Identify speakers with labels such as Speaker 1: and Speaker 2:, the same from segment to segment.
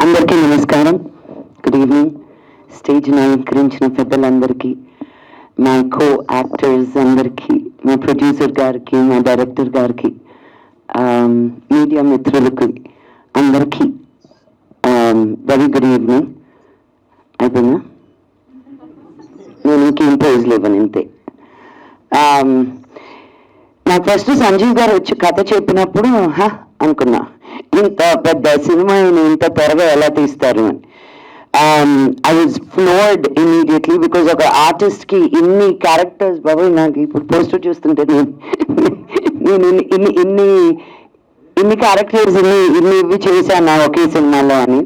Speaker 1: అందరికీ నమస్కారం. Good evening. స్టేజ్ని అలంకరించిన పెద్దలందరికీ, మా కో యాక్టర్స్ అందరికీ, మా ప్రొడ్యూసర్ గారికి, మా డైరెక్టర్ గారికి, మీడియా మిత్రులకి అందరికీ వెరీ గుడ్ ఈవినింగ్. అయిపోయిందా? నేను ఇంకేం ప్రైజ్ లేవని అంతే. నాకు ఫస్ట్ సంజీవ్ గారు వచ్చి కథ చెప్పినప్పుడు అనుకున్నా, ఇంత పెద్ద సినిమా ఇంత త్వరగా ఎలా తీస్తారు అని. I was floored immediately because ఒక ఆర్టిస్ట్కి ఇన్ని క్యారెక్టర్స్, బాబు నాకు ఇప్పుడు పోస్టర్ చూస్తుంటే నేను ఇన్ని క్యారెక్టర్స్ ఇవి చేశాను ఒకే సినిమాలో అని.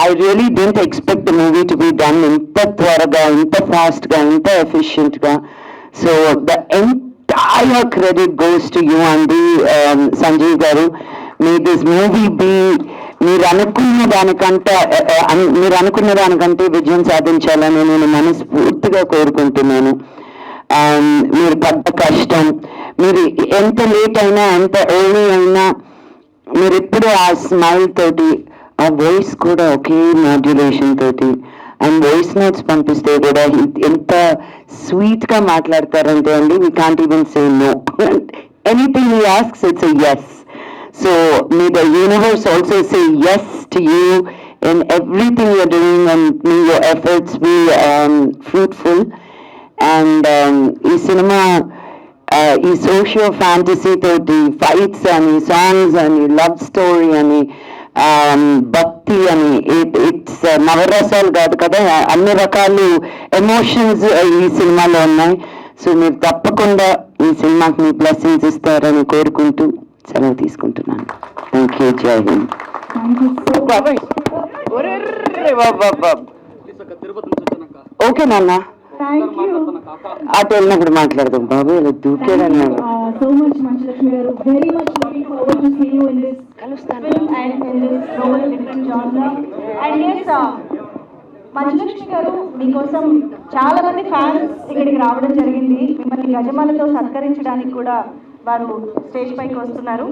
Speaker 1: I really don't expect the movie to be done ఇంత త్వరగా, ఇంత ఫాస్ట్గా, ఇంత ఎఫిషియెంట్గా. So the entire credit goes to you and Sanjeev garu. May this movie be మీరు అనుకున్న దానికంటే విజయం సాధించాలని నేను మనస్ఫూర్తిగా కోరుకుంటున్నాను. మీరు పడ్డ కష్టం, మీరు ఎంత లేట్ అయినా, ఎంత ఎర్లీ అయినా, మీరు ఎప్పుడు ఆ స్మైల్ తోటి, ఆ వాయిస్ కూడా ఒకే మాడ్యులేషన్ తోటి, అండ్ వాయిస్ నోట్స్ పంపిస్తే కూడా ఎంత స్వీట్గా మాట్లాడతారంటే అండి, we can't even say no. Anything he asks it's a yes. So may the universe also say yes to you in everything you're doing, and may your efforts be fruitful. And ఈ cinema ఈ socio fantasy తోటి fights అని, songs అని, love story అని, భక్తి అని, it's నవరసాలు కాదు కదా, అన్ని రకాలు ఎమోషన్స్ ఈ సినిమాలో ఉన్నాయి. సో మీరు తప్పకుండా ఈ సినిమాకి మీ బ్లెస్సింగ్స్ ఇస్తారని కోరుకుంటూ సెలవు తీసుకుంటున్నాను. Thank you. జై హింద్. ఓకే నాన్న, అటు వెళ్ళినప్పుడు మాట్లాడదాం. బాబు ఇలా దూకేదన్నా.
Speaker 2: So much Manjulakshmi garu, very much looking forward to see you in this film and in this role in genre. And yes, Manjulakshmi garu, మీకోసం చాలా మంది ఫ్యాన్స్ ఇక్కడికి రావడం జరిగింది. మిమ్మల్ని గజమాలతో సత్కరించడానికి కూడా వారు స్టేజ్ పైకి వస్తున్నారు.